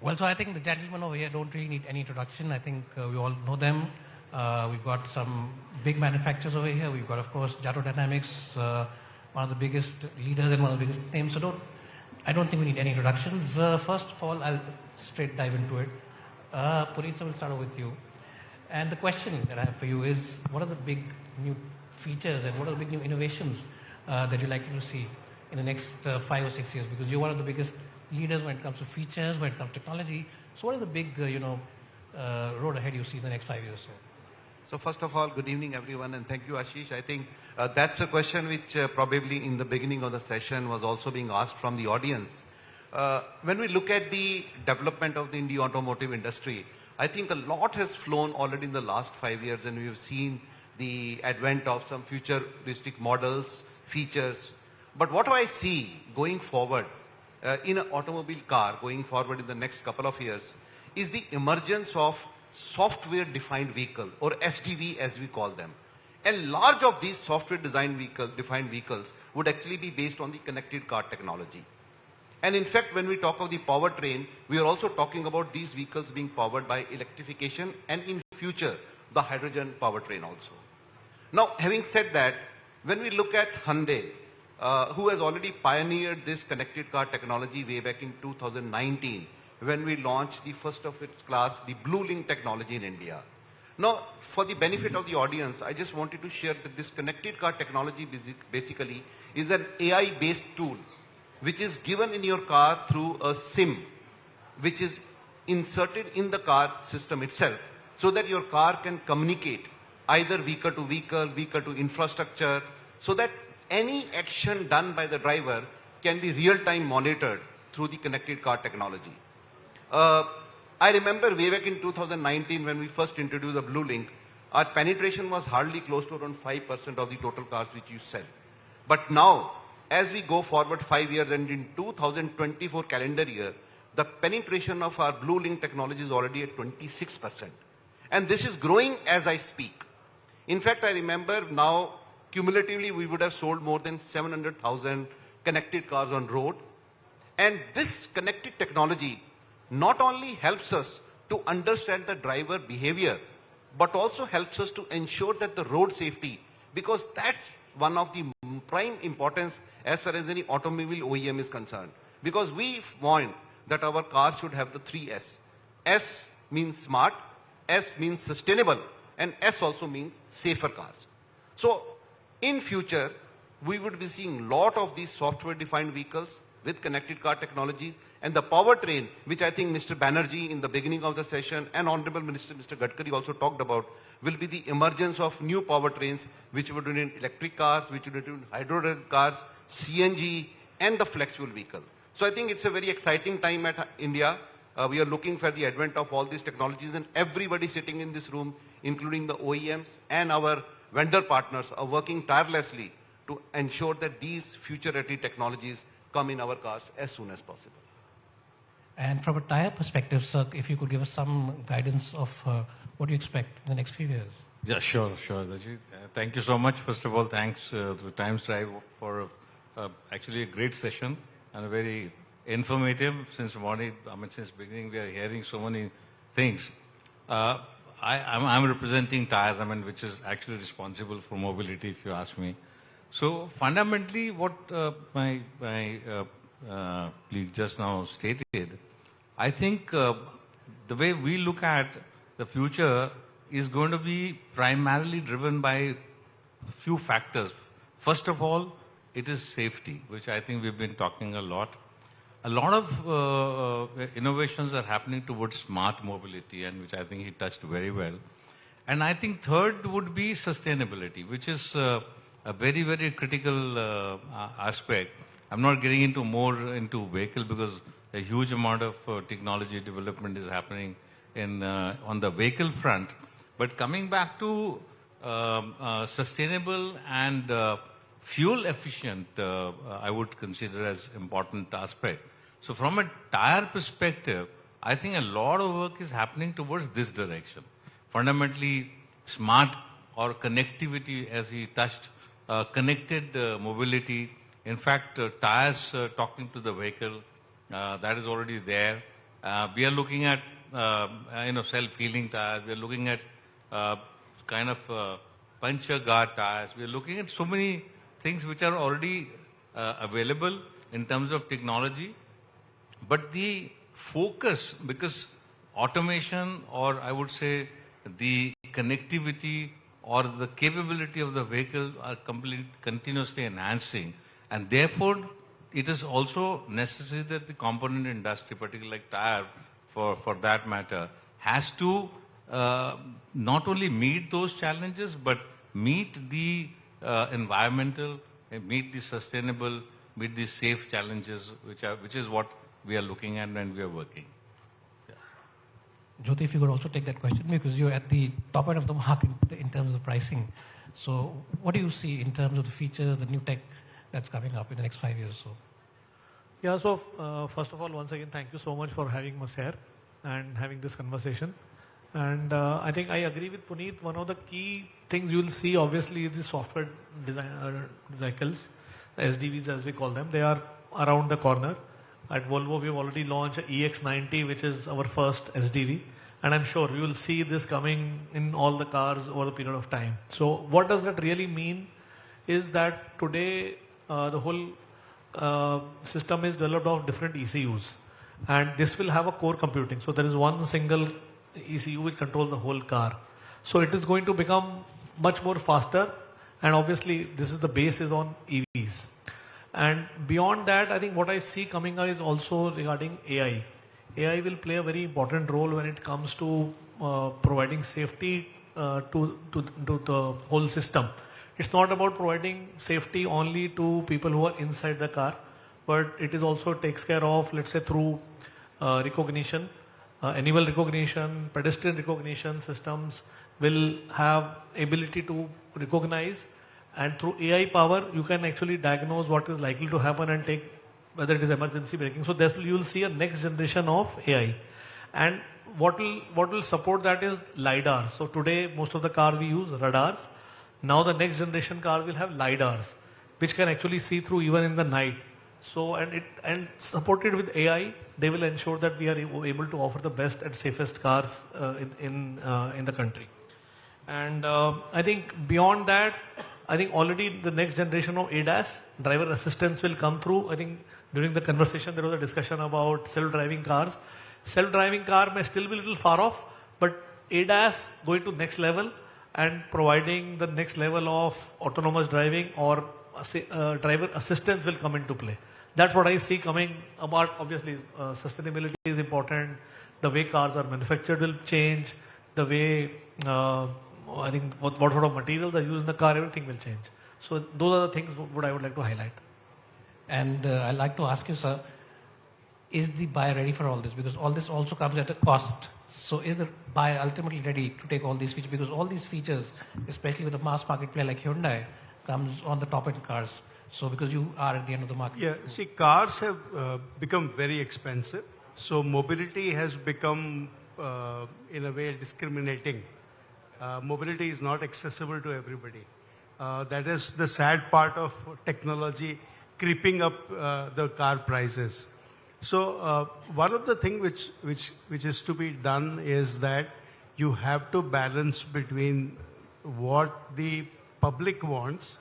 Well, so I think the gentlemen over here don't really need any introduction. I think we all know them. We've got some big manufacturers over here. We've got, of course, Jato Dynamics, one of the biggest leaders and one of the biggest names. So I don't think we need any introductions. First of all, I'll straight dive into it. Puneet, so we'll start with you. And the question that I have for you is, what are the big new features and what are the big new innovations that you're likely to see in the next 5 or 6 years? Because you're one of the biggest leaders when it comes to features, when it comes to technology. So what are the big, road ahead you see in the next 5 years? So first of all, good evening everyone, and thank you Ashish. I think that's a question which probably in the beginning of the session was also being asked from the audience. When we look at the development of the Indian automotive industry, I think a lot has flown already in the last 5 years, and we've seen the advent of some futuristic models, features. But what do I see going forward in an automobile car going forward in the next couple of years is the emergence of software defined vehicle, or SDV as we call them. And large of these software defined vehicles would actually be based on the connected car technology. And in fact, when we talk of the powertrain, we are also talking about these vehicles being powered by electrification and in future, the hydrogen powertrain also. Now, having said that, when we look at Hyundai, who has already pioneered this connected car technology way back in 2019, when we launched the first of its class, the Blue Link technology in India. Now, for the benefit of the audience, I just wanted to share that this connected car technology basically is an AI-based tool which is given in your car through a SIM, which is inserted in the car system itself, so that your car can communicate either vehicle to vehicle, vehicle to infrastructure, so that any action done by the driver can be real-time monitored through the connected car technology. I remember way back in 2019 when we first introduced the Blue Link, our penetration was hardly close to around 5% of the total cars which you sell. But now, as we go forward 5 years and in 2024 calendar year, the penetration of our Blue Link technology is already at 26%. And this is growing as I speak. In fact, I remember now, cumulatively, we would have sold more than 700,000 connected cars on road. And this connected technology not only helps us to understand the driver behavior, but also helps us to ensure that the road safety, because that's one of the prime importance as far as any automobile OEM is concerned. Because we want that our cars should have the 3 S. S means smart, S means sustainable, and S also means safer cars. So in future, we would be seeing a lot of these software defined vehicles with connected car technologies, and the powertrain, which I think Mr. Banerjee in the beginning of the session and Honorable Minister Mr. Gadkari also talked about, will be the emergence of new powertrains which would be in electric cars, which would be in hydrogen cars, CNG, and the flexible vehicle. So I think it's a very exciting time at India. We are looking for the advent of all these technologies, and everybody sitting in this room, including the OEMs and our vendor partners, are working tirelessly to ensure that these future-ready technologies come in our cars as soon as possible. And from a Tyrre perspective, sir, if you could give us some guidance of what you expect in the next few years. Yeah, sure. Thank you so much. First of all, thanks to Times Drive for actually a great session and a very informative. Since morning, since beginning, we are hearing so many things. I'm representing Tyrre, which is actually responsible for mobility, if you ask me. So fundamentally, what my colleague just now stated, I think the way we look at the future is going to be primarily driven by a few factors. First of all, it is safety, which I think we've been talking a lot. A lot of innovations are happening towards smart mobility, and which I think he touched very well. And I think third would be sustainability, which is a very, very critical aspect. I'm not getting into more into vehicle because a huge amount of technology development is happening in on the vehicle front. But coming back to sustainable and fuel efficient, I would consider as important aspect. So from a Tyrre perspective, I think a lot of work is happening towards this direction. Fundamentally, smart or connectivity, as he touched, connected mobility. In fact, tires talking to the vehicle, that is already there. We are looking at self-healing tires. We are looking at puncture guard tires. We are looking at so many things which are already available in terms of technology. But the focus, because automation, or I would say the connectivity or the capability of the vehicle are continuously enhancing, and therefore it is also necessary that the component industry, particularly like tire for that matter, has to not only meet those challenges but meet the environmental, meet the sustainable, meet the safe challenges, which is what we are looking at and we are working. Jyoti, if you could also take that question, because you're at the top end of the market in terms of pricing. So what do you see in terms of the features, the new tech that's coming up in the next 5 years or so? Yeah, so first of all, once again, thank you so much for having us here and having this conversation. And I think I agree with Puneet. One of the key things you will see, obviously, is the software design vehicles, SDVs as we call them. They are around the corner. At Volvo, we've already launched EX90, which is our first SDV. And I'm sure we will see this coming in all the cars over the period of time. So what does that really mean is that today the whole system is developed of different ECUs. And this will have a core computing. So there is one single ECU which controls the whole car. So it is going to become much more faster. And obviously, this is the base is on EVs. And beyond that, I think what I see coming out is also regarding AI. AI will play a very important role when it comes to providing safety to the whole system. It's not about providing safety only to people who are inside the car, but it is also takes care of, let's say, through recognition, animal recognition, pedestrian recognition systems will have ability to recognize, and through AI power, you can actually diagnose what is likely to happen and take whether it is emergency braking. So you will see a next generation of AI. And what will support that is LiDAR. So today, most of the cars we use radars. Now the next generation car will have LiDARs, which can actually see through even in the night. So, and supported with AI, they will ensure that we are able to offer the best and safest cars in the country. And I think beyond that, I think already the next generation of ADAS, driver assistance, will come through. I think during the conversation, there was a discussion about self-driving cars. Self-driving car may still be a little far off, but ADAS going to next level and providing the next level of autonomous driving or driver assistance will come into play. That's what I see coming about. Obviously, sustainability is important. The way cars are manufactured will change. The way, I think, what sort of materials are used in the car, everything will change. So those are the things what I would like to highlight. And I'd like to ask you, sir, is the buyer ready for all this? Because all this also comes at a cost. So is the buyer ultimately ready to take all these features? Because all these features, especially with a mass market player like Hyundai, comes on the top end cars. So because you are at the end of the market. Yeah, see, cars have become very expensive. So mobility has become, in a way, discriminating. Mobility is not accessible to everybody. That is the sad part of technology creeping up the car prices. So one of the things which is to be done is that you have to balance between what the public wants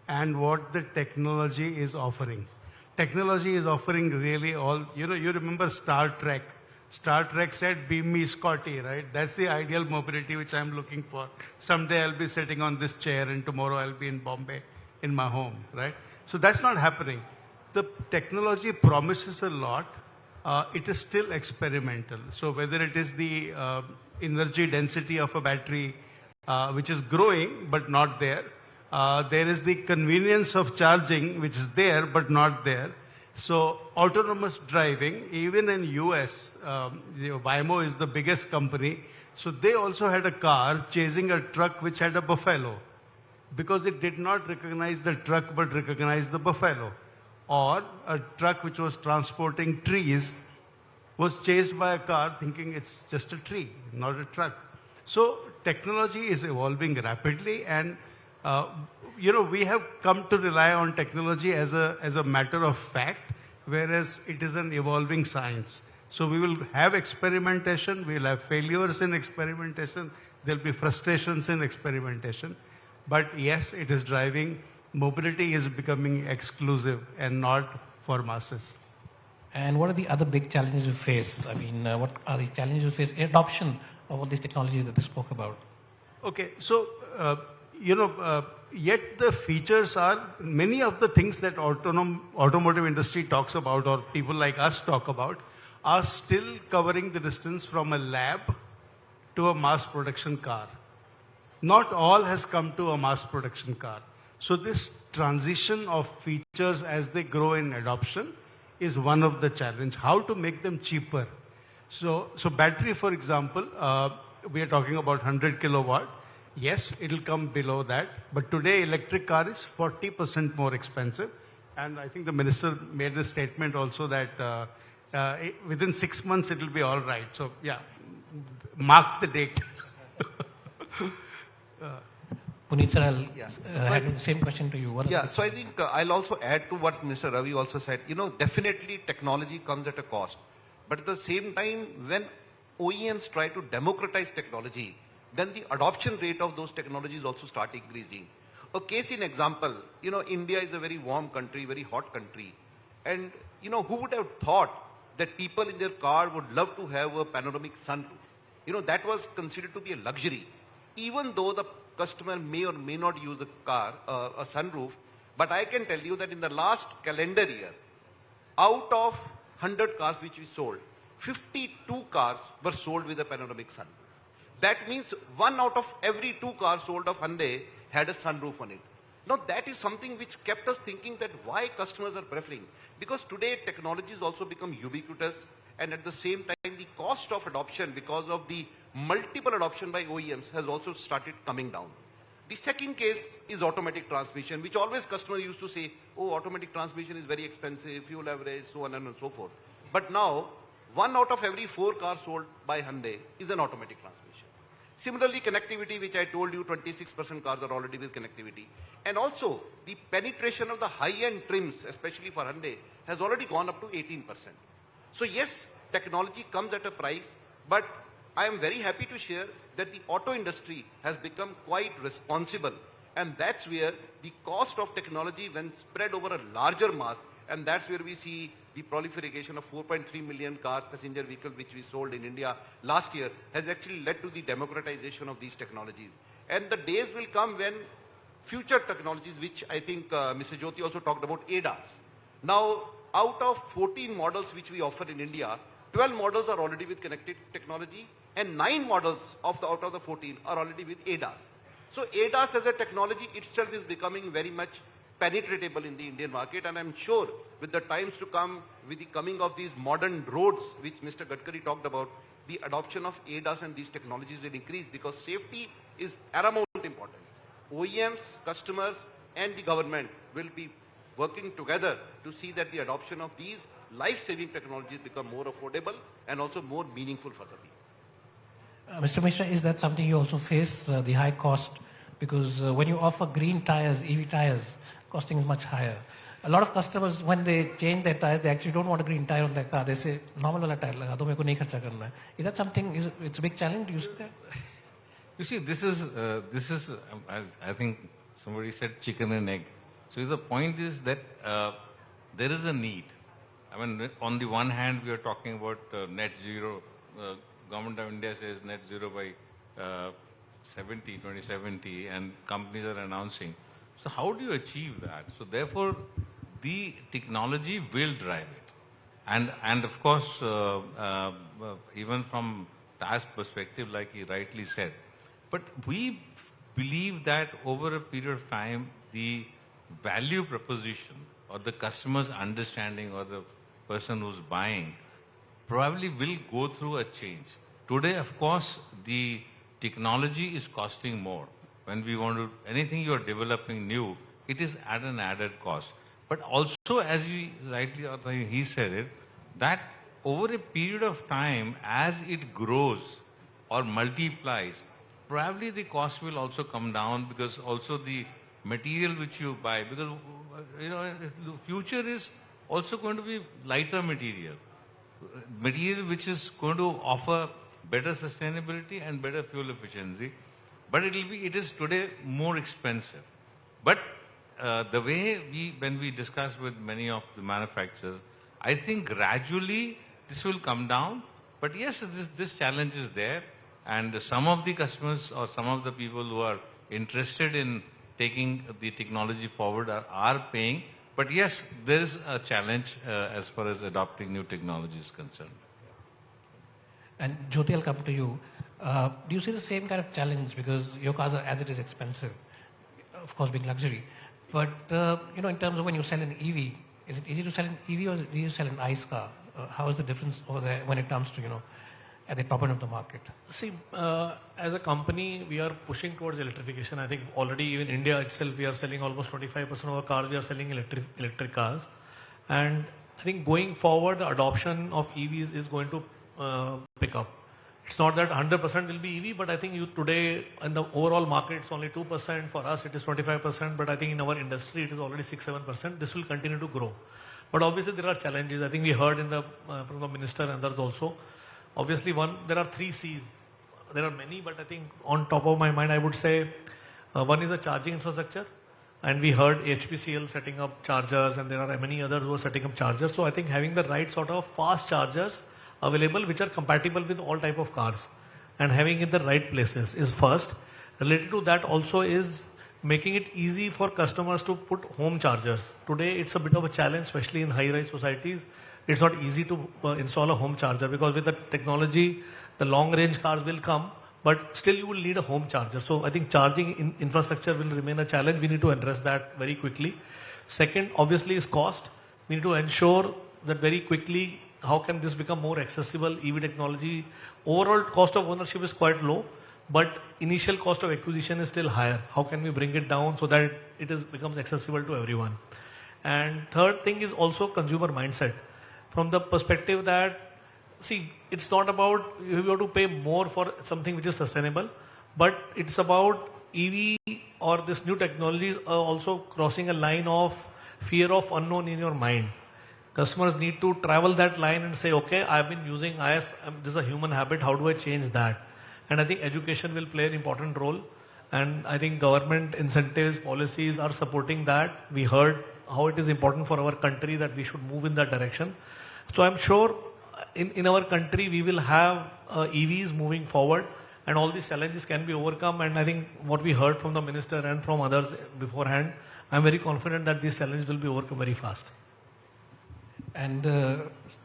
and what the technology is offering. Technology is offering really all, you remember Star Trek. Star Trek said, "Beam me Scotty," right? That's the ideal mobility which I'm looking for. Someday I'll be sitting on this chair and tomorrow I'll be in Bombay in my home, right? So that's not happening. The technology promises a lot. It is still experimental. So whether it is the energy density of a battery, which is growing but not there. There is the convenience of charging, which is there but not there. So autonomous driving, even in US, Waymo is the biggest company. So they also had a car chasing a truck which had a buffalo, because it did not recognize the truck but recognized the buffalo. Or a truck which was transporting trees was chased by a car thinking it's just a tree, not a truck. So technology is evolving rapidly, and we have come to rely on technology as a matter of fact, whereas it is an evolving science. So we will have experimentation, we will have failures in experimentation, there will be frustrations in experimentation. But yes, it is driving, mobility is becoming exclusive and not for masses. And what are the other big challenges you face? I mean, what are the challenges you face in adoption of all these technologies that they spoke about? Okay, so, yet the features are, many of the things that automotive industry talks about or people like us talk about are still covering the distance from a lab to a mass production car. Not all has come to a mass production car. So this transition of features as they grow in adoption is one of the challenge. How to make them cheaper. So battery, for example, we are talking about 100 kilowatt. Yes, it will come below that. But today, electric car is 40% more expensive. And I think the minister made a statement also that within 6 months, it will be all right. So yeah, mark the date. Puneet sir, I'll Yeah. have the same question to you. What are Yeah, the- so I think I'll also add to what Mr. Ravi also said. Definitely technology comes at a cost. But at the same time, when OEMs try to democratize technology, then the adoption rate of those technologies also start increasing. A case in example, India is a very warm country, very hot country. And, who would have thought that people in their car would love to have a panoramic sunroof? That was considered to be a luxury. Even though the customer may or may not use a sunroof, but I can tell you that in the last calendar year, out of 100 cars which we sold, 52 cars were sold with a panoramic sun. That means 1 out of every 2 cars sold of Hyundai had a sunroof on it. Now that is something which kept us thinking that why customers are preferring. Because today technology has also become ubiquitous, and at the same time the cost of adoption because of the multiple adoption by OEMs has also started coming down. The second case is automatic transmission, which always customers used to say, oh, automatic transmission is very expensive, fuel average, so on and so forth. But now, 1 out of every 4 cars sold by Hyundai is an automatic transmission. Similarly, connectivity, which I told you, 26% cars are already with connectivity. And also, the penetration of the high-end trims, especially for Hyundai, has already gone up to 18%. So yes, technology comes at a price, but I am very happy to share that the auto industry has become quite responsible, and that's where the cost of technology, when spread over a larger mass, and that's where we see the proliferation of 4.3 million cars, passenger vehicles, which we sold in India last year, has actually led to the democratization of these technologies. And the days will come when future technologies, which I think Mr. Jyoti also talked about, ADAS. Now, out of 14 models which we offer in India, 12 models are already with connected technology, and 9 models out of the 14 are already with ADAS. So ADAS as a technology itself is becoming very much penetratable in the Indian market, and I'm sure with the times to come, with the coming of these modern roads, which Mr. Gadkari talked about, the adoption of ADAS and these technologies will increase because safety is paramount importance. OEMs, customers, and the government will be working together to see that the adoption of these life-saving technologies become more affordable and also more meaningful for the people. Mr. Misra, is that something you also face, the high cost? Because when you offer green tires, EV tires, costing is much higher. A lot of customers, when they change their tires, they actually don't want a green tire on their car. They say, normal wala tire laga do, meko nahi kharcha karna hai. Is that something, it's a big challenge? Do you see that? You see, this is as I think somebody said, chicken and egg. So the point is that there is a need. I mean, on the one hand, we are talking about net zero. Government of India says net zero by 2070, and companies are announcing. So how do you achieve that? So therefore, the technology will drive it. And of course, even from task perspective, like he rightly said, but we believe that over a period of time, the value proposition or the customer's understanding or the person who's buying probably will go through a change. Today, of course, the technology is costing more. When we want to, anything you are developing new, it is at an added cost. But also, as he rightly, he said it, that over a period of time, as it grows or multiplies, probably the cost will also come down because also the material which you buy, because the future is also going to be lighter material. material which is going to offer better sustainability and better fuel efficiency, but it is today more expensive. But the way when we discuss with many of the manufacturers, I think gradually this will come down. But yes, this challenge is there, and some of the customers or some of the people who are interested in taking the technology forward are paying. But yes, there is a challenge as far as adopting new technology is concerned. And Jyoti, I'll come to you. Do you see the same kind of challenge? Because your cars are, as it is, expensive, of course, being luxury. But, in terms of when you sell an EV, is it easy to sell an EV or is it easy to sell an ICE car? How is the difference over there when it comes to, at the top end of the market? See, as a company, we are pushing towards electrification. I think already even India itself, we are selling almost 25% of our cars, we are selling electric cars. And I think going forward, the adoption of EVs is going to pick up. It's not that 100% will be EV, but I think today in the overall market, it's only 2%. For us, it is 25%, but I think in our industry, it is already 6-7%. This will continue to grow. But obviously, there are challenges. I think we heard from the minister and others also. Obviously, there are 3 C's. There are many, but I think on top of my mind, I would say one is the charging infrastructure. And we heard HPCL setting up chargers, and there are many others who are setting up chargers. So I think having the right sort of fast chargers available, which are compatible with all type of cars, and having it in the right places is first. Related to that also is making it easy for customers to put home chargers. Today, it's a bit of a challenge, especially in high-rise societies. It's not easy to install a home charger because with the technology, the long-range cars will come, but still you will need a home charger. So I think charging infrastructure will remain a challenge. We need to address that very quickly. Second, obviously, is cost. We need to ensure that very quickly, how can this become more accessible? EV technology, overall cost of ownership is quite low, but initial cost of acquisition is still higher. How can we bring it down so that it becomes accessible to everyone? And third thing is also consumer mindset. From the perspective that, see, it's not about you have to pay more for something which is sustainable, but it's about EV or this new technology also crossing a line of fear of unknown in your mind. Customers need to travel that line and say, okay, I've been using IS, this is a human habit, how do I change that? And I think education will play an important role. And I think government incentives, policies are supporting that. We heard how it is important for our country that we should move in that direction. So I'm sure in our country, we will have EVs moving forward and all these challenges can be overcome. And I think what we heard from the minister and from others beforehand, I'm very confident that these challenges will be overcome very fast. And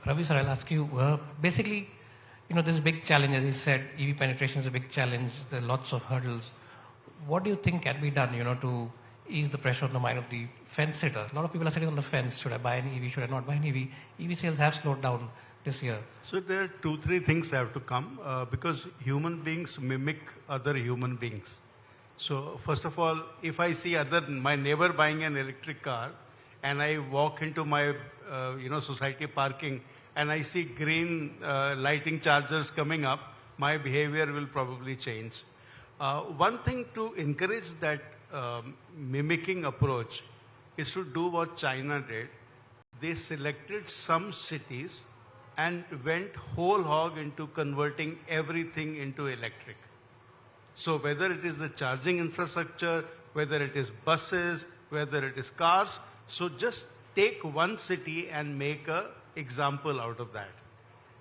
Ravi sir, I'll ask you, basically, this big challenge, as he said, EV penetration is a big challenge. There are lots of hurdles. What do you think can be done, to ease the pressure on the mind of the fence sitter? A lot of people are sitting on the fence. Should I buy an EV? Should I not buy an EV? EV sales have slowed down this year. So there are 2-3 things have to come because human beings mimic other human beings. So first of all, if I see my neighbor buying an electric car and I walk into my society parking and I see green lighting chargers coming up, my behavior will probably change. One thing to encourage that mimicking approach is to do what China did. They selected some cities and went whole hog into converting everything into electric. So whether it is the charging infrastructure, whether it is buses, whether it is cars, so just take one city and make an example out of that.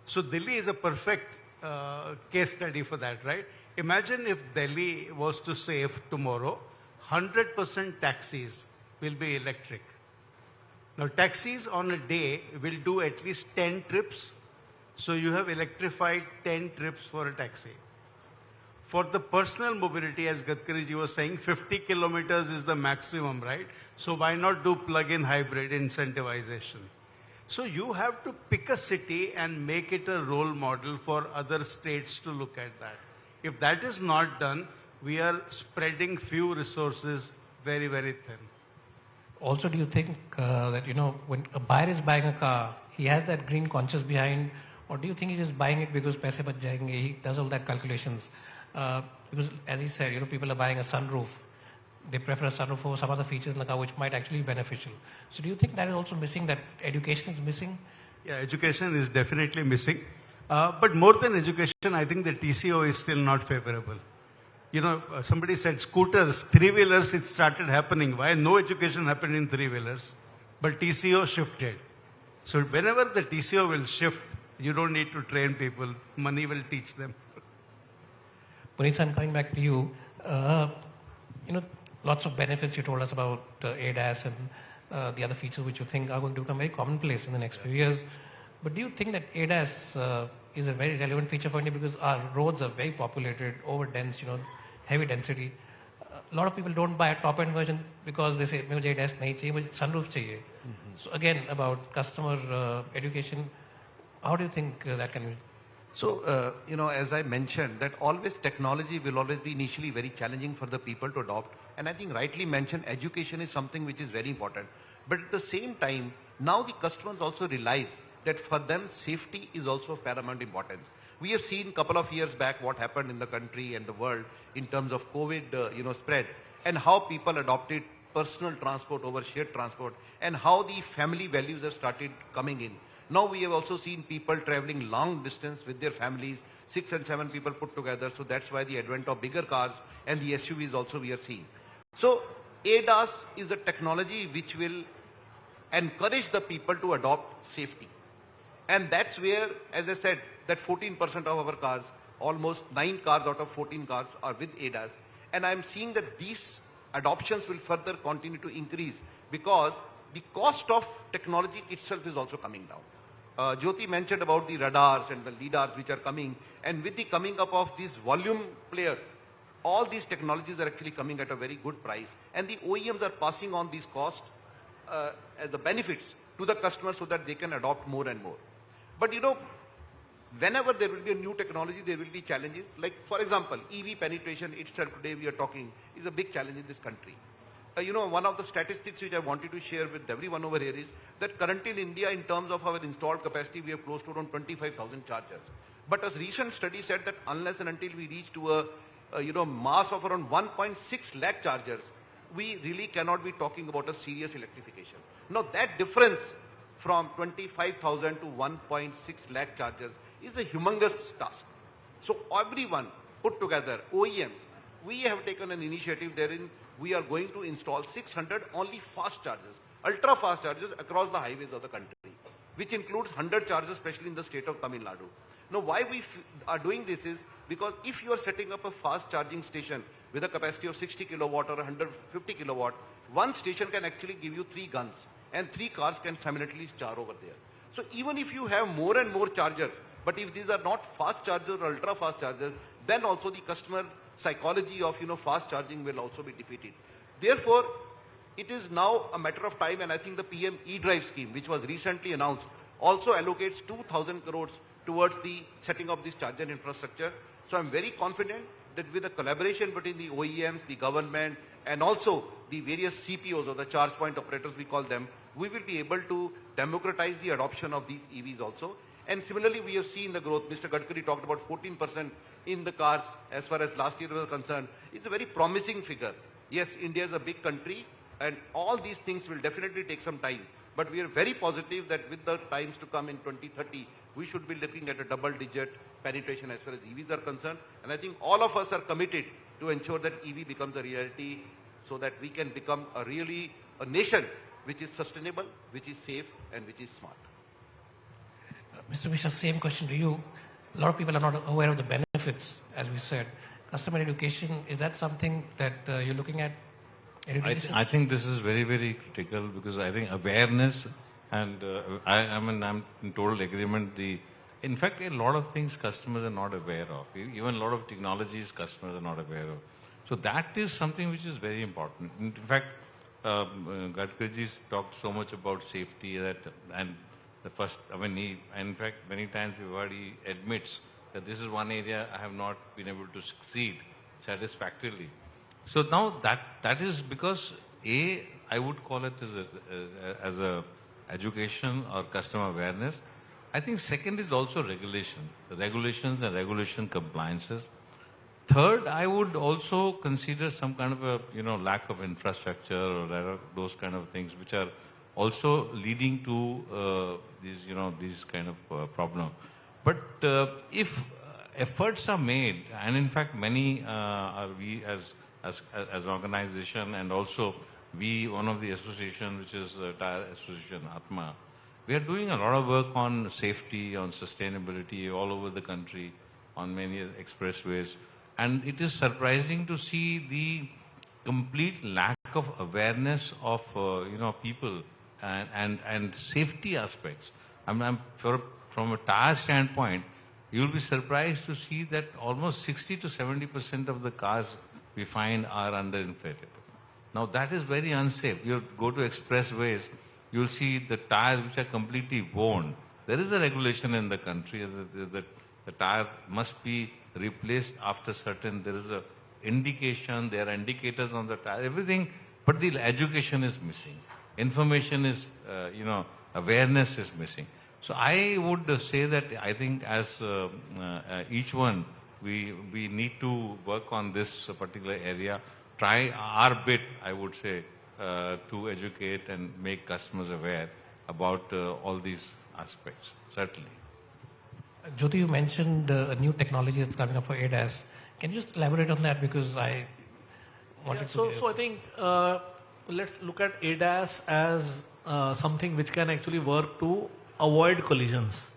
So Delhi is a perfect case study for that, right? Imagine if Delhi was to say tomorrow, 100% taxis will be electric. Now taxis on a day will do at least 10 trips. So you have electrified 10 trips for a taxi. For the personal mobility, as Gadkariji was saying, 50 kilometers is the maximum, right? So why not do plug-in hybrid incentivization? So you have to pick a city and make it a role model for other states to look at that. If that is not done, we are spreading few resources very, very thin. Also, do you think that, when a buyer is buying a car, he has that green conscience behind, or do you think he's just buying it because paise bach jayenge, he does all that calculations? Because as he said, people are buying a sunroof. They prefer a sunroof over some other features in the car which might actually be beneficial. So do you think that is also missing, that education is missing Yeah, education is definitely missing. But more than education, I think the TCO is still not favorable. You know, somebody said scooters, three-wheelers, it started happening. Why no education happened in three-wheelers? But TCO shifted. So whenever the TCO will shift, you don't need to train people. Money will teach them. Puneet, I'm coming back to you. You know, lots of benefits you told us about ADAS and the other features which you think are going to become very commonplace in the next few years. But do you think that ADAS is a very relevant feature for India because our roads are very populated, over dense, you know, heavy density? A lot of people don't buy a top-end version because they say, "Mujhe ADAS nahi chahiye, mujhe sunroof chahiye." So again, about customer education, how do you think that can be? So, you know, as I mentioned, that always technology will always be initially very challenging for the people to adopt. And I think rightly mentioned, education is something which is very important. But at the same time, now the customers also realize that for them, safety is also of paramount importance. We have seen a couple of years back what happened in the country and the world in terms of COVID, you know, spread, and how people adopted personal transport over shared transport, and how the family values have started coming in. Now we have also seen people traveling long distance with their families, 6 and 7 people put together. So that's why the advent of bigger cars and the SUVs also we are seeing. So ADAS is a technology which will encourage the people to adopt safety. And that's where, as I said, that 14% of our cars, almost 9 cars out of 14 cars are with ADAS. And I'm seeing that these adoptions will further continue to increase because the cost of technology itself is also coming down. Jyoti mentioned about the radars and the lidars which are coming, and with the coming up of these volume players, all these technologies are actually coming at a very good price, and the OEMs are passing on these costs as the benefits to the customer so that they can adopt more and more. But you know, whenever there will be a new technology, there will be challenges. Like for example, EV penetration itself today we are talking is a big challenge in this country. You know, one of the statistics which I wanted to share with everyone over here is that currently in India, in terms of our installed capacity, we have close to around 25,000 chargers. But a recent study said that unless and until we reach to a mass of around 1.6 lakh chargers, we really cannot be talking about a serious electrification. Now that difference from 25,000 to 1.6 lakh chargers is a humongous task. So everyone put together, OEMs, we have taken an initiative therein. We are going to install 600 only fast chargers, ultra fast chargers across the highways of the country, which includes 100 chargers, especially in the state of Tamil Nadu. Now, why we are doing this is because if you are setting up a fast charging station with a capacity of 60 kilowatt or 150 kilowatt, one station can actually give you 3 guns and 3 cars can simultaneously charge over there. So even if you have more and more chargers, but if these are not fast chargers or ultra fast chargers, then also the customer psychology of fast charging will also be defeated. Therefore, it is now a matter of time, and I think the PM e-drive scheme, which was recently announced, also allocates 2,000 crores towards the setting of this charger infrastructure. So I'm very confident that with the collaboration between the OEMs, the government, and also the various CPOs or the charge point operators we call them, we will be able to democratize the adoption of these EVs also. And similarly, we have seen the growth. Mr. Gadkari talked about 14% in the cars as far as last year was concerned. It's a very promising figure. Yes, India is a big country and all these things will definitely take some time. But we are very positive that with the times to come in 2030, we should be looking at a double-digit penetration as far as EVs are concerned. And I think all of us are committed to ensure that EV becomes a reality so that we can become a nation which is sustainable, which is safe, and which is smart. Mr. Misra, same question to you. A lot of people are not aware of the benefits, as we said. Customer education, is that something that you're looking at? I think this is very, very critical because I think awareness and I'm in total agreement. In fact, a lot of things customers are not aware of. Even a lot of technologies customers are not aware of. So that is something which is very important. In fact, Gadkari's talked so much about safety and the first, in fact, many times we've heard he admits that this is one area I have not been able to succeed satisfactorily. So now that is because I would call it as a education or customer awareness. I think second is also regulation, the regulations and regulation compliances. Third, I would also consider some kind of a lack of infrastructure or those kind of things which are also leading to these kind of problem. But if efforts are made, and in fact many are we as organization, and also we, one of the association, which is Tyrre Association Atma, we are doing a lot of work on safety, on sustainability all over the country, on many expressways. And it is surprising to see the complete lack of awareness of people and safety aspects. From a tire standpoint, you'll be surprised to see that almost 60 to 70% of the cars we find are underinflated. Now that is very unsafe. You go to expressways, you'll see the tires which are completely worn. There is a regulation in the country that the tire must be replaced after certain, there is a indication, there are indicators on the tire, everything, but the education is missing. Information is, awareness is missing. So I would say that I think as each one, we need to work on this particular area, try our bit, I would say, to educate and make customers aware about all these aspects, certainly. Jyoti, you mentioned a new technology that's coming up for ADAS. Can you just elaborate on that? Because I wanted to... So I think let's look at ADAS as something which can actually work to avoid collisions,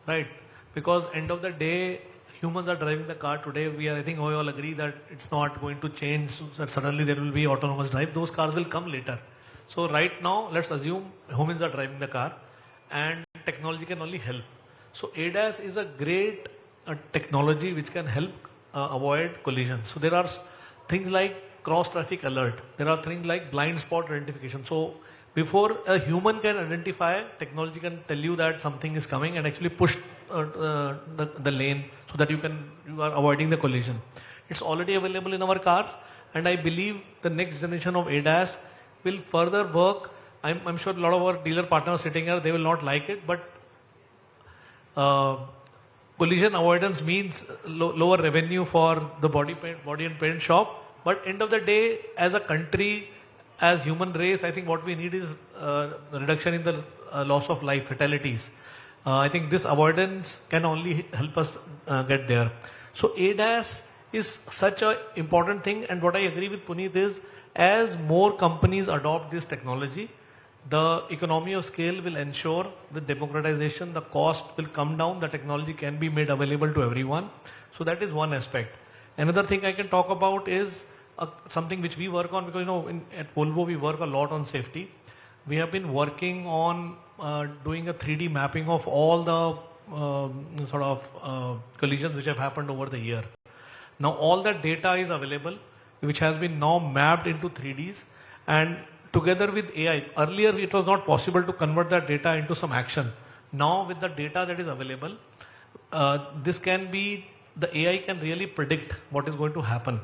right? Because end of the day, humans are driving the car today. I think we all agree that it's not going to change, so that suddenly there will be autonomous drive. Those cars will come later. So right now, let's assume humans are driving the car and technology can only help. So ADAS is a great technology which can help avoid collisions. So there are things like cross traffic alert. There are things like blind spot identification. So before a human can identify, technology can tell you that something is coming and actually push the lane so that you are avoiding the collision. It's already available in our cars, and I believe the next generation of ADAS will further work. I'm sure a lot of our dealer partners sitting here, they will not like it, but collision avoidance means lower revenue for the body and paint shop. But end of the day, as a country, as human race, I think what we need is reduction in the loss of life, fatalities. I think this avoidance can only help us get there. So ADAS is such an important thing, and what I agree with Puneet is, as more companies adopt this technology, the economy of scale will ensure the democratization, the cost will come down, the technology can be made available to everyone. So that is one aspect. Another thing I can talk about is something which we work on, because at Volvo we work a lot on safety. We have been working on doing a 3D mapping of all the collisions which have happened over the year. Now all that data is available, which has been now mapped into 3Ds, and together with AI. Earlier it was not possible to convert that data into some action. Now with the data that is available, the AI can really predict what is going to happen.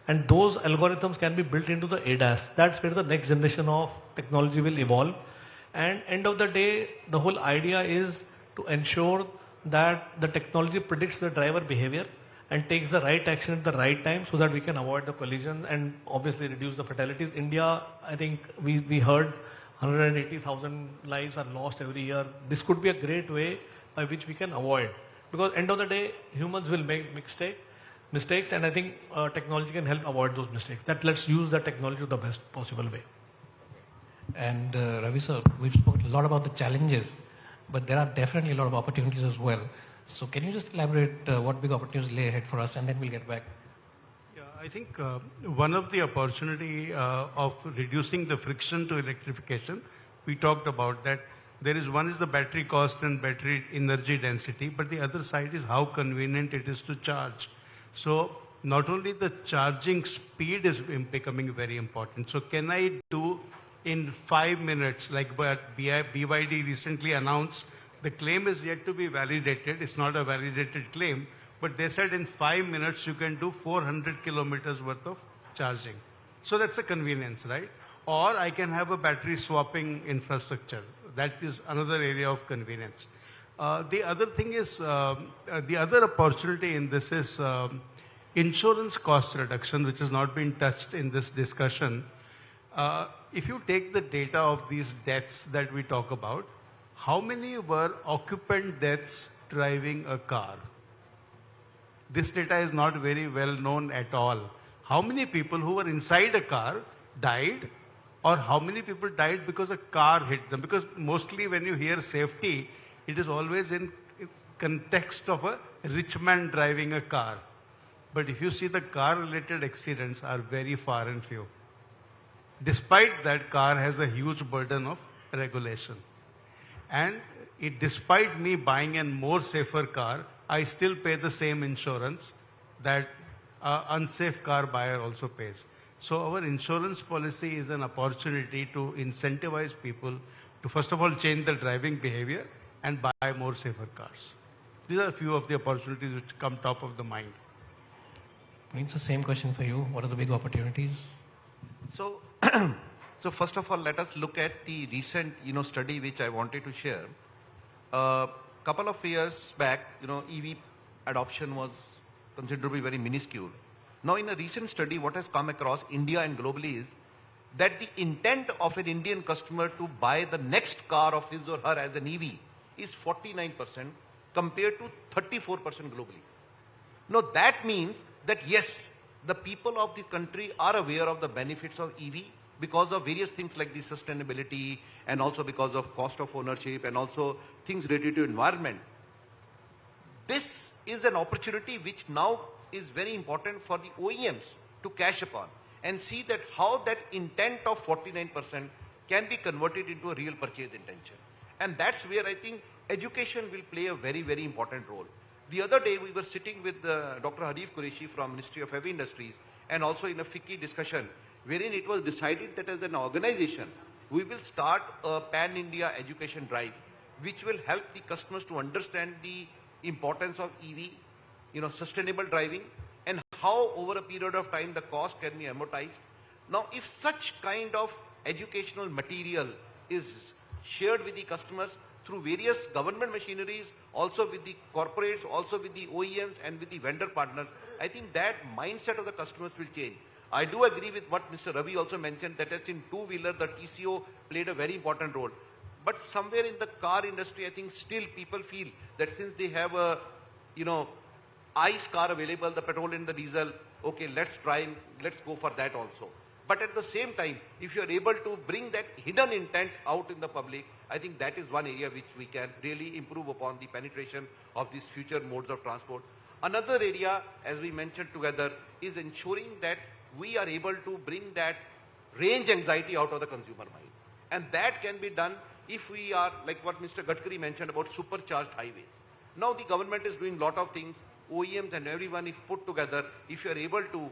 And those algorithms can be built into the ADAS. That's where the next generation of technology will evolve. And end of the day, the whole idea is to ensure that the technology predicts the driver behavior and takes the right action at the right time so that we can avoid the collision and obviously reduce the fatalities. India, I think we heard 180,000 lives are lost every year. This could be a great way by which we can avoid. Because end of the day, humans will make mistakes, and I think technology can help avoid those mistakes. Let's use the technology the best possible way. And Ravi sir, we've spoken a lot about the challenges, but there are definitely a lot of opportunities as well. So can you just elaborate what big opportunities lay ahead for us, and then we'll get back. Yeah, I think one of the opportunity of reducing the friction to electrification, we talked about that. One is the battery cost and battery energy density, but the other side is how convenient it is to charge. So not only the charging speed is becoming very important. So can I do in 5 minutes, like what BYD recently announced? The claim is yet to be validated. It's not a validated claim, but they said in 5 minutes you can do 400 kilometers worth of charging. So that's a convenience, right? Or I can have a battery swapping infrastructure. That is another area of convenience. The other thing is, the other opportunity in this is insurance cost reduction, which has not been touched in this discussion. If you take the data of these deaths that we talk about, how many were occupant deaths driving a car? This data is not very well known at all. How many people who were inside a car died, or how many people died because a car hit them? Because mostly when you hear safety, it is always in context of a rich man driving a car. But if you see, the car-related accidents are very far and few. Despite that, car has a huge burden of regulation. And despite me buying a more safer car, I still pay the same insurance that an unsafe car buyer also pays. So our insurance policy is an opportunity to incentivize people to first of all change their driving behavior and buy more safer cars. These are a few of the opportunities which come top of the mind. It's the same question for you. What are the big opportunities? So, so first of all, let us look at the recent, study which I wanted to share. Couple of years back, EV adoption was considerably very minuscule. Now, in a recent study, what has come across India and globally is that the intent of an Indian customer to buy the next car of his or her as an EV is 49% compared to 34% globally. Now, that means that yes, the people of the country are aware of the benefits of EV because of various things like the sustainability and also because of cost of ownership and also things related to environment. This is an opportunity which now is very important for the OEMs to cash upon and see that how that intent of 49% can be converted into a real purchase intention. And that's where I think education will play a very, very important role. The other day we were sitting with Dr. Harif Qureshi from Ministry of Heavy Industries and also in a FICCI discussion wherein it was decided that as an organization we will start a pan-India education drive which will help the customers to understand the importance of EV, sustainable driving and how over a period of time the cost can be amortized. Now, if such kind of educational material is shared with the customers through various government machineries, also with the corporates, also with the OEMs and with the vendor partners, I think that mindset of the customers will change. I do agree with what Mr. Ravi also mentioned, that as in two-wheeler, the TCO played a very important role. But somewhere in the car industry, I think still people feel that since they have a, ICE car available, the petrol and the diesel, okay, let's go for that also. But at the same time, if you are able to bring that hidden intent out in the public, I think that is one area which we can really improve upon the penetration of these future modes of transport. Another area, as we mentioned together, is ensuring that we are able to bring that range anxiety out of the consumer mind. And that can be done if we are, like what Mr. Gadkari mentioned about supercharged highways. Now the government is doing a lot of things, OEMs and everyone, if put together, if you are able to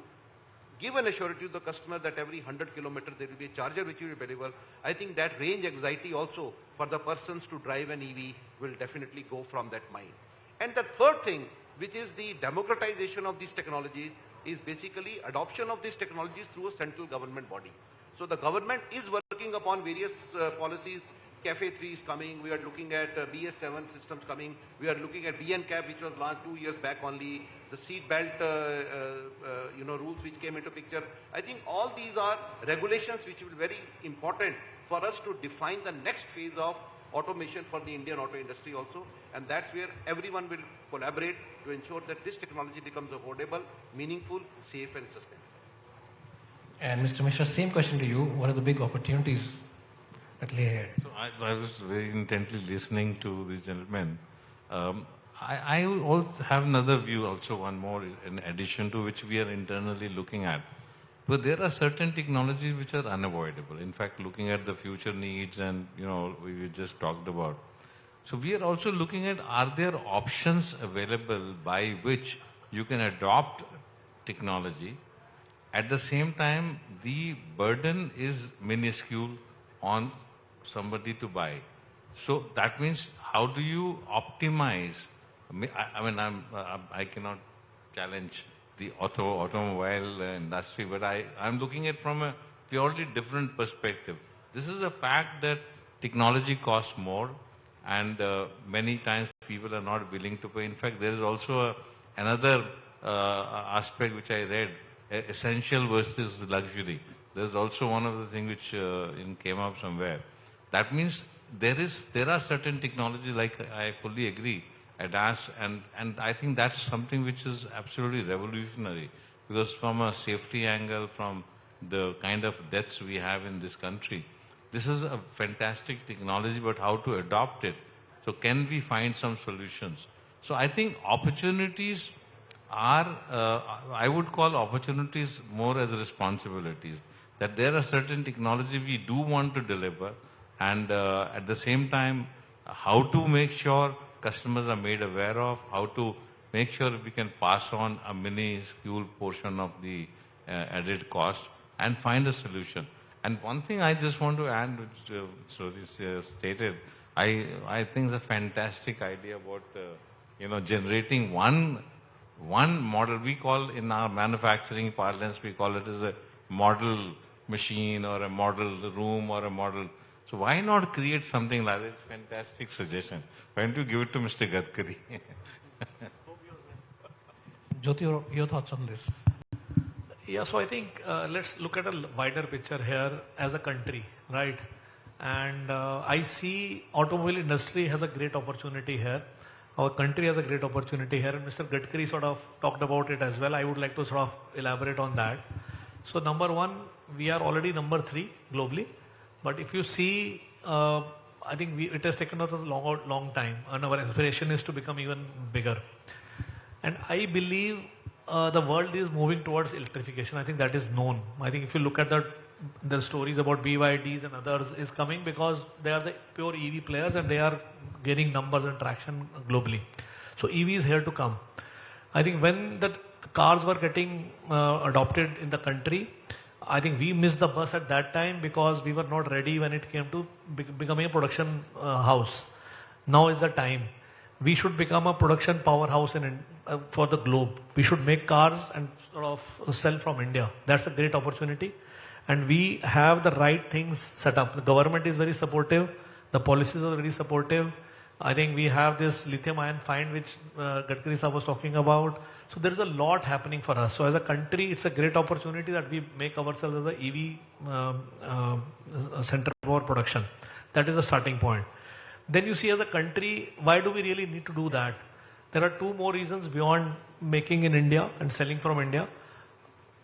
give an assurance to the customer that every 100 kilometers there will be a charger which will be available, I think that range anxiety also for the persons to drive an EV will definitely go from that mind. And the third thing, which is the democratization of these technologies, is basically adoption of these technologies through a central government body. So the government is working upon various policies. Cafe 3 is coming, we are looking at BS7 systems coming, we are looking at BNCAP which was launched 2 years back only, the seat belt rules which came into picture. I think all these are regulations which will be very important for us to define the next phase of automation for the Indian auto industry also, and that's where everyone will collaborate to ensure that this technology becomes affordable, meaningful, safe and sustainable. And Mr. Misra, same question to you. What are the big opportunities that lay ahead? So I was very intently listening to this gentleman. I will have another view also, one more in addition to which we are internally looking at. But there are certain technologies which are unavoidable. In fact, looking at the future needs and, we just talked about. So we are also looking at, are there options available by which you can adopt technology? At the same time, the burden is minuscule on somebody to buy. So that means, how do you optimize? I cannot challenge the automobile industry, but I'm looking at from a purely different perspective. This is a fact that technology costs more, and many times people are not willing to pay. In fact, there is also another aspect which I read, essential versus luxury. there's also one of the things which came up somewhere. That means there are certain technologies, like I fully agree, ADAS, and I think that's something which is absolutely revolutionary, because from a safety angle, from the kind of deaths we have in this country, this is a fantastic technology, but how to adopt it? So can we find some solutions? So I think opportunities are, I would call opportunities more as responsibilities. That there are certain technology we do want to deliver, and at the same time, how to make sure customers are made aware of, how to make sure we can pass on a minuscule portion of the added cost and find a solution. And one thing I just want to add, which Jyoti stated, I think it's a fantastic idea about generating one model. We call, in our manufacturing parlance, we call it as a model machine or a model room or a model. So why not create something like this? Fantastic suggestion. Why don't you give it to Mr. Gadkari? Jyoti, your thoughts on this? Yeah, so I think let's look at a wider picture here as a country, right? And I see automobile industry has a great opportunity here. Our country has a great opportunity here, and Mr. Gadkari sort of talked about it as well. I would like to sort of elaborate on that. So number one, we are already number 3 globally. But if you see, I think it has taken us a long time, and our aspiration is to become even bigger. And I believe the world is moving towards electrification. I think that is known. I think if you look at the stories about BYDs and others is coming because they are the pure EV players and they are gaining numbers and traction globally. So EV is here to come. I think when the cars were getting adopted in the country, I think we missed the bus at that time because we were not ready when it came to becoming a production house. Now is the time. We should become a production powerhouse for the globe. We should make cars and sort of sell from India. That's a great opportunity. And we have the right things set up. The government is very supportive. The policies are very supportive. I think we have this lithium ion find which Gadkari Sahab was talking about. So there is a lot happening for us. So as a country, it's a great opportunity that we make ourselves as a EV center for production. That is the starting point. Then you see as a country, why do we really need to do that? There are 2 more reasons beyond making in India and selling from India.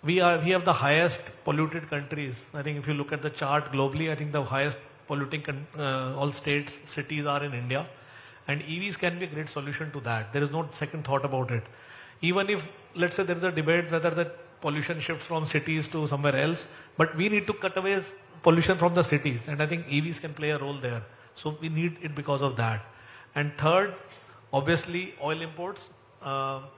We have the highest polluted countries. I think if you look at the chart globally, I think the highest polluting all states, cities are in India. And EVs can be a great solution to that. There is no second thought about it. Even if, let's say there is a debate whether the pollution shifts from cities to somewhere else, but we need to cut away pollution from the cities. And I think EVs can play a role there. So we need it because of that. And third, obviously oil imports.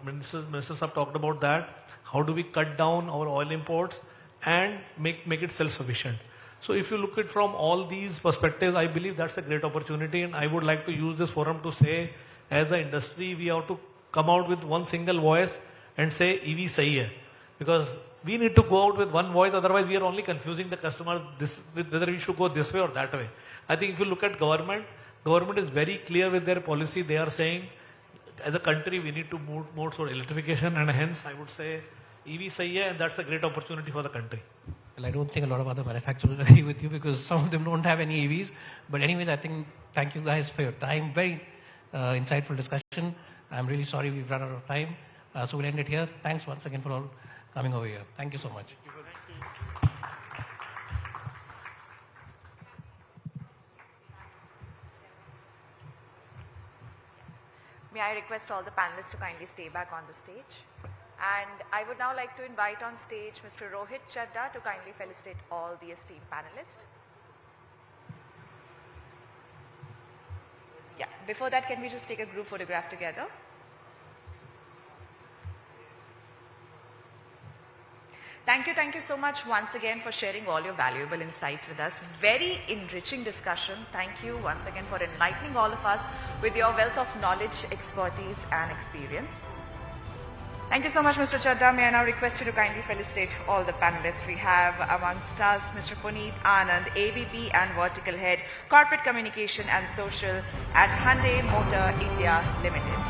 Minister Sahab talked about that. How do we cut down our oil imports and make it self-sufficient? So if you look at from all these perspectives, I believe that's a great opportunity, and I would like to use this forum to say, as an industry, we have to come out with one single voice and say EV sahi hai. Because we need to go out with one voice, otherwise we are only confusing the customers whether we should go this way or that way. I think if you look at government is very clear with their policy. They are saying, as a country, we need to move more toward electrification, and hence I would say EV sahi hai, and that's a great opportunity for the country. Well, I don't think a lot of other manufacturers will agree with you because some of them don't have any EVs. But anyways, I think thank you guys for your time. Very insightful discussion. I'm really sorry we've run out of time. So we'll end it here. Thanks once again for all coming over here. Thank you so much. May I request all the panelists to kindly stay back on the stage? And I would now like to invite on stage Mr. Rohit Chadda to kindly felicitate all the esteemed panelists. Yeah, before that, can we just take a group photograph together? Thank you so much once again for sharing all your valuable insights with us. Very enriching discussion. Thank you once again for enlightening all of us with your wealth of knowledge, expertise and experience. Thank you so much, Mr. Chadda. May I now request you to kindly felicitate all the panelists. We have amongst us Mr. Puneet, Anand, AVP and Vertical Head, Corporate Communication and Social at Hyundai Motor India Limited.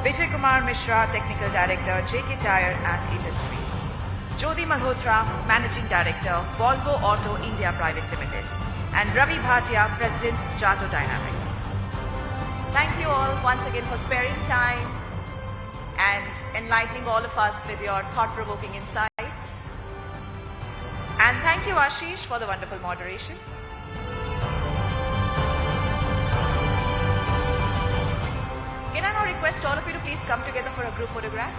Vijay Kumar Misra, Technical Director, JK Tyrre and Industries. Jyoti Malhotra, Managing Director, Volvo Auto India Private Limited, and Ravi Bhatia, President, Jato Dynamics. Thank you all once again for sparing time and enlightening all of us with your thought-provoking insights. And thank you, Ashish, for the wonderful moderation. Can I now request all of you to please come together for a group photograph?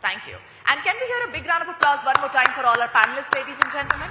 Thank you. And can we hear a big round of applause one more time for all our panelists, ladies and gentlemen?